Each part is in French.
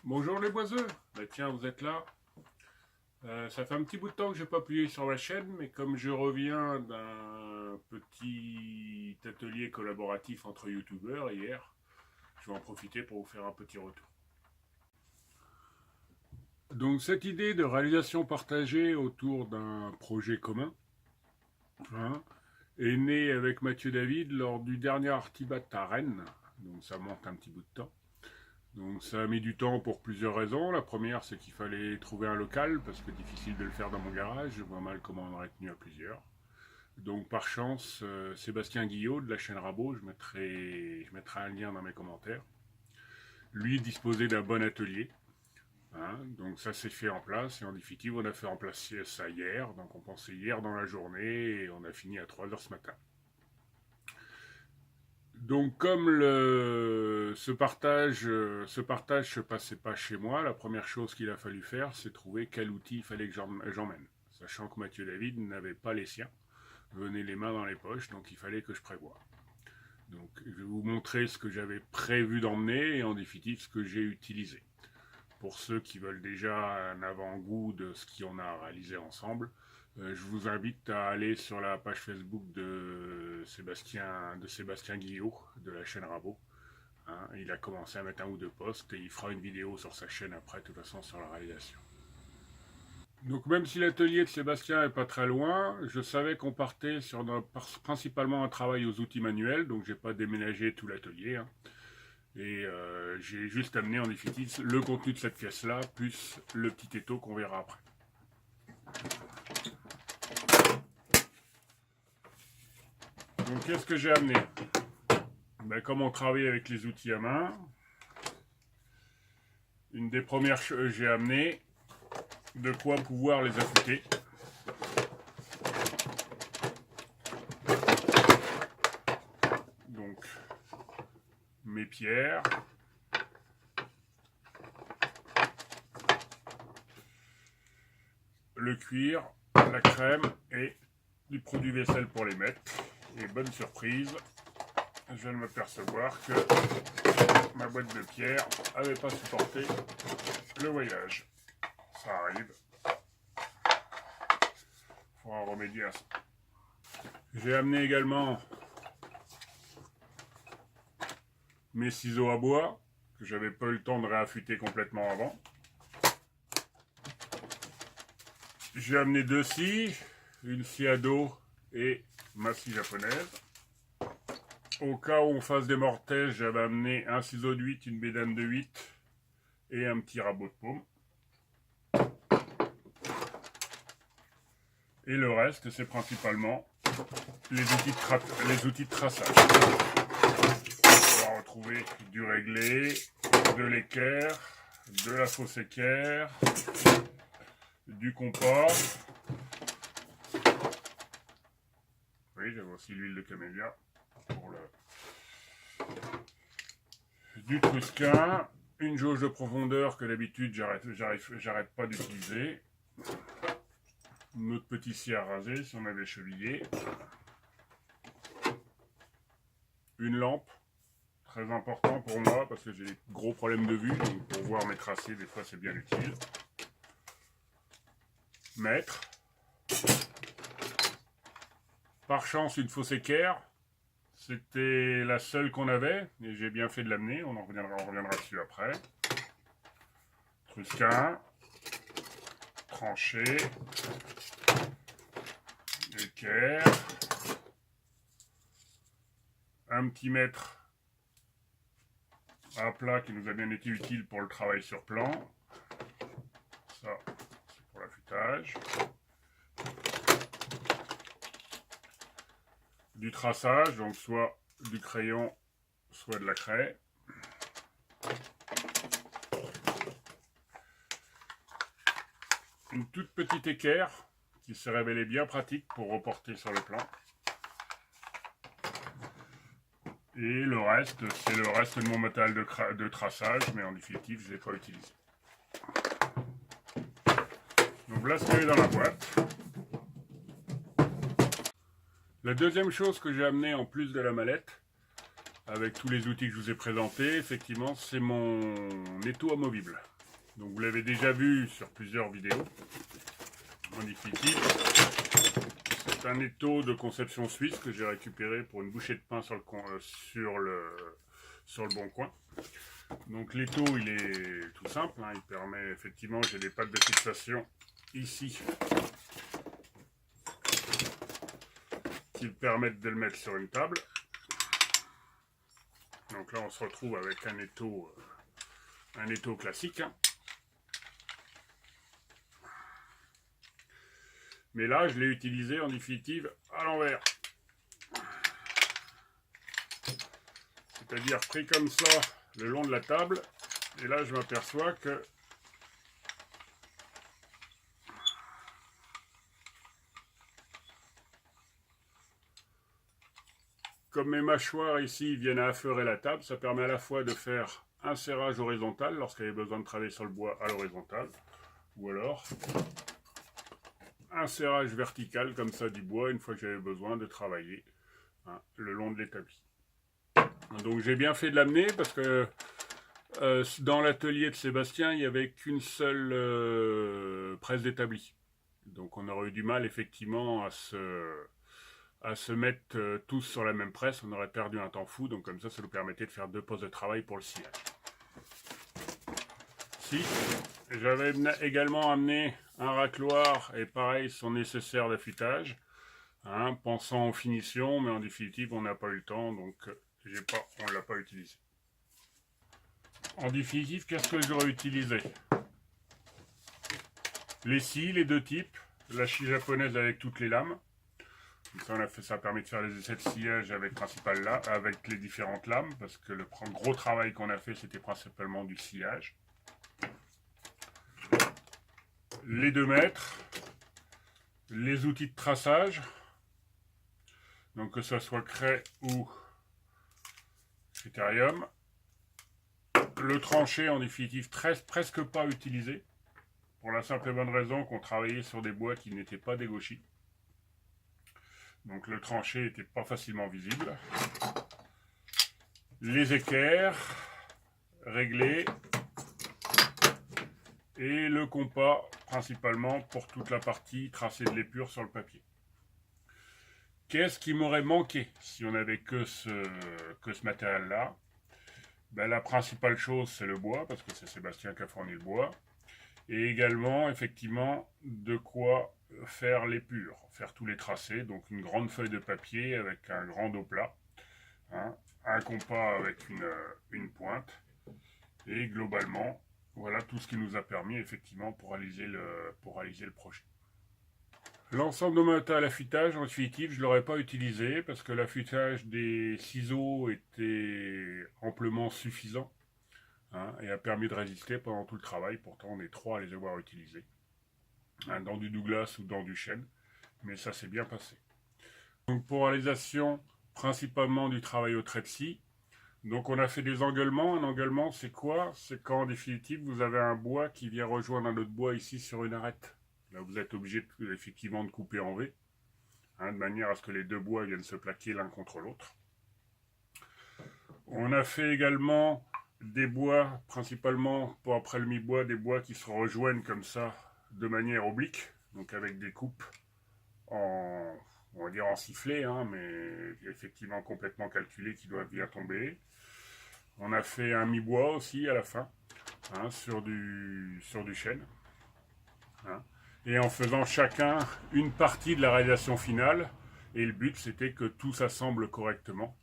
Bonjour les boiseux. Tiens, vous êtes là. Ça fait un petit bout de temps que j'ai pas publié sur ma chaîne, mais comme je reviens d'un petit atelier collaboratif entre youtubeurs hier, je vais en profiter pour vous faire un petit retour. Donc cette idée de réalisation partagée autour d'un projet commun hein, est née avec Mathieu David lors du dernier Artibat à Rennes, donc ça monte un petit bout de temps. Donc ça a mis du temps pour plusieurs raisons. La première, c'est qu'il fallait trouver un local, parce que difficile de le faire dans mon garage. Je vois mal comment on aurait tenu à plusieurs. Donc par chance, Sébastien Guillot de la chaîne Rabot, je mettrai un lien dans mes commentaires. Lui disposait d'un bon atelier. Hein, donc ça s'est fait en place, et en définitive, on a fait en place ça hier. Donc on pensait hier dans la journée, et on a fini à 3h ce matin. Donc comme ce partage se passait pas chez moi, la première chose qu'il a fallu faire, c'est trouver quel outil il fallait que j'emmène. Sachant que Mathieu David n'avait pas les siens, venait les mains dans les poches, donc il fallait que je prévoie. Donc je vais vous montrer ce que j'avais prévu d'emmener et en définitive ce que j'ai utilisé. Pour ceux qui veulent déjà un avant-goût de ce qu'on a réalisé ensemble, je vous invite à aller sur la page Facebook de Sébastien Guillot de la chaîne Rabot. Hein, il a commencé à mettre un ou deux posts et il fera une vidéo sur sa chaîne après, de toute façon, sur la réalisation. Donc même si l'atelier de Sébastien est pas très loin, je savais qu'on partait sur principalement un travail aux outils manuels, donc j'ai pas déménagé tout l'atelier. Hein. Et j'ai juste amené en définitive le contenu de cette pièce-là, plus le petit étau qu'on verra après. Donc qu'est-ce que j'ai amené? Comme on travaille avec les outils à main, une des premières choses j'ai amené de quoi pouvoir les affûter. Donc mes pierres, le cuir, la crème et du produit vaisselle pour les mettre. Et bonne surprise, je viens de m'apercevoir que ma boîte de pierre n'avait pas supporté le voyage. Ça arrive. Il faudra remédier à ça. J'ai amené également mes ciseaux à bois, que j'avais pas eu le temps de réaffûter complètement avant. J'ai amené deux scies, une scie à dos et ma scie japonaise. Au cas où on fasse des mortaises, j'avais amené un ciseau de 8, une bédane de 8 et un petit rabot de paume. Et le reste, c'est principalement les outils de traçage. On va retrouver du réglé, de l'équerre, de la fausse équerre, du compas. Oui, j'avais aussi l'huile de camélia pour du trusquin, une jauge de profondeur que d'habitude j'arrête pas d'utiliser. Notre petit scie à raser si on avait chevillé. Une lampe, très important pour moi parce que j'ai des gros problèmes de vue, donc pour voir mes tracés, des fois c'est bien utile. Mètre. Par chance, une fausse équerre. C'était la seule qu'on avait, et j'ai bien fait de l'amener, on reviendra dessus après. Trusquin, tranché, équerre, un petit mètre à plat qui nous a bien été utile pour le travail sur plan. Ça, c'est pour l'affûtage. Du traçage, donc soit du crayon, soit de la craie. Une toute petite équerre qui s'est révélée bien pratique pour reporter sur le plan. Et le reste, c'est le reste de mon matériel de traçage, mais en définitive, je ne l'ai pas utilisé. Donc voilà ce qu'il y a dans la boîte. La deuxième chose que j'ai amené en plus de la mallette, avec tous les outils que je vous ai présentés, effectivement, c'est mon étau amovible. Donc vous l'avez déjà vu sur plusieurs vidéos. En définitive, c'est un étau de conception suisse que j'ai récupéré pour une bouchée de pain sur le bon coin. Donc l'étau il est tout simple, hein, il permet effectivement, j'ai des pattes de fixation ici qui permettent de le mettre sur une table. Donc là on se retrouve avec un étau classique. Hein. Mais là je l'ai utilisé en définitive à l'envers. C'est-à-dire pris comme ça le long de la table. Et là je m'aperçois que comme mes mâchoires ici viennent à affleurer la table, ça permet à la fois de faire un serrage horizontal lorsqu'il y a besoin de travailler sur le bois à l'horizontale, ou alors un serrage vertical comme ça du bois une fois que j'avais besoin de travailler hein, le long de l'établi. Donc j'ai bien fait de l'amener parce que dans l'atelier de Sébastien il n'y avait qu'une seule presse d'établi. Donc on aurait eu du mal effectivement à se mettre tous sur la même presse, on aurait perdu un temps fou, donc comme ça nous permettait de faire 2 postes de travail pour le sillage. Si, j'avais également amené un racloir et pareil son nécessaire d'affûtage, hein, pensant aux finitions, mais en définitive on n'a pas eu le temps, donc on ne l'a pas utilisé. En définitive, qu'est-ce que j'aurais utilisé? Les scies, les 2 types, la scie japonaise avec toutes les lames. Ça a permis de faire les essais de sillage avec les différentes lames, parce que le gros travail qu'on a fait, c'était principalement du sillage. Les 2 mètres, les outils de traçage, donc que ce soit craie ou critérium. Le tranché, en définitive, presque pas utilisé, pour la simple et bonne raison qu'on travaillait sur des bois qui n'étaient pas des gauchis. Donc le tranché n'était pas facilement visible. Les équerres réglés et le compas principalement pour toute la partie tracée de l'épure sur le papier. Qu'est-ce qui m'aurait manqué si on n'avait que ce matériel-là? Ben, la principale chose c'est le bois, parce que c'est Sébastien qui a fourni le bois. Et également effectivement de quoi faire l'épure, faire tous les tracés, donc une grande feuille de papier avec un grand dos plat, hein, un compas avec une pointe, et globalement, voilà tout ce qui nous a permis effectivement pour réaliser le projet. L'ensemble de mon matériel affûtage, en définitive, je ne l'aurais pas utilisé parce que l'affûtage des ciseaux était amplement suffisant hein, et a permis de résister pendant tout le travail. Pourtant, on est 3 à les avoir utilisés. Hein, dans du Douglas ou dans du chêne, mais ça s'est bien passé. Donc pour réalisation principalement du travail au trait de scie, donc on a fait des engueulements. Un engueulement c'est quoi? C'est quand en définitive vous avez un bois qui vient rejoindre un autre bois ici sur une arête. Là vous êtes obligé effectivement de couper en V, hein, de manière à ce que les 2 bois viennent se plaquer l'un contre l'autre. On a fait également des bois, principalement pour après le mi-bois, des bois qui se rejoignent comme ça de manière oblique, donc avec des coupes on va dire en sifflet, hein, mais effectivement complètement calculé qui doivent bien tomber. On a fait un mi-bois aussi à la fin, hein, sur du chêne. Hein, et en faisant chacun une partie de la réalisation finale, et le but c'était que tout s'assemble correctement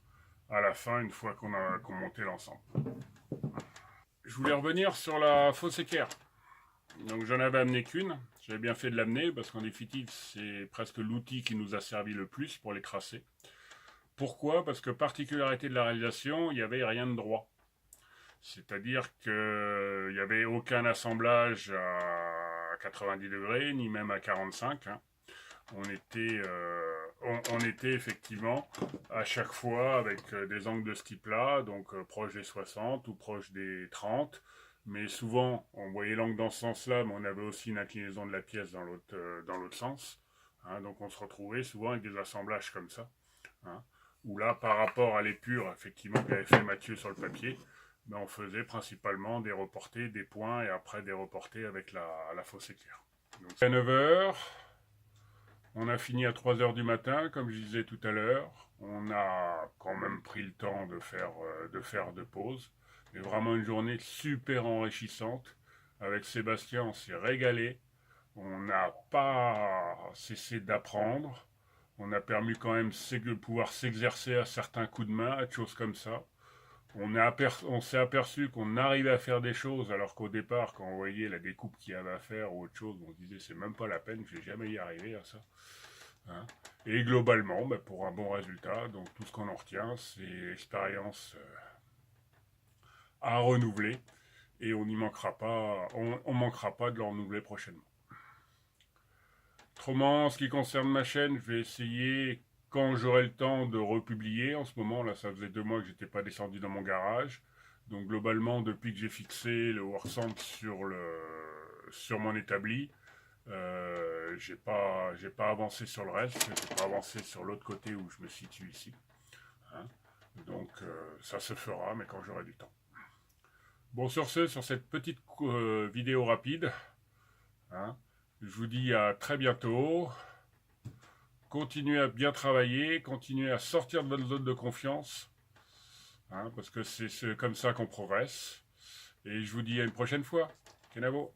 à la fin une fois qu'on montait l'ensemble. Je voulais revenir sur la fausse équerre. Donc j'en avais amené qu'une, j'avais bien fait de l'amener parce qu'en définitive c'est presque l'outil qui nous a servi le plus pour les tracer. Pourquoi? Parce que particularité de la réalisation, il n'y avait rien de droit. C'est-à-dire qu'il n'y avait aucun assemblage à 90 degrés, ni même à 45. Hein. On était effectivement à chaque fois avec des angles de ce type-là, donc proche des 60 ou proche des 30. Mais souvent, on voyait l'angle dans ce sens-là, mais on avait aussi une inclinaison de la pièce dans l'autre sens. Hein, donc on se retrouvait souvent avec des assemblages comme ça. Hein, où là, par rapport à l'épure, effectivement, qu'avait fait Mathieu sur le papier, ben, on faisait principalement des reportés, des points et après des reportés avec la fosse éclair. Donc, à 9 heures, on a fini à 3 heures du matin, comme je disais tout à l'heure. On a quand même pris le temps de faire de pauses. Mais vraiment une journée super enrichissante. Avec Sébastien, on s'est régalé. On n'a pas cessé d'apprendre. On a permis quand même de pouvoir s'exercer à certains coups de main, à des choses comme ça. On s'est aperçu qu'on arrivait à faire des choses alors qu'au départ, quand on voyait la découpe qu'il y avait à faire ou autre chose, on se disait c'est même pas la peine, je vais jamais y arriver à ça. Hein. Et globalement, bah, pour un bon résultat, donc tout ce qu'on en retient, c'est l'expérience à renouveler et on n'y manquera pas, on manquera pas de le renouveler prochainement. Autrement, en ce qui concerne ma chaîne, je vais essayer, quand j'aurai le temps, de republier. En ce moment, là, ça faisait 2 mois que j'étais pas descendu dans mon garage. Donc globalement, depuis que j'ai fixé le Warcent sur mon établi, j'ai pas avancé sur le reste, j'ai pas avancé sur l'autre côté où je me situe ici. Hein. Donc ça se fera, mais quand j'aurai du temps. Bon, sur cette petite vidéo rapide, hein, je vous dis à très bientôt. Continuez à bien travailler, continuez à sortir de votre zone de confiance, hein, parce que c'est comme ça qu'on progresse. Et je vous dis à une prochaine fois. Kenavo.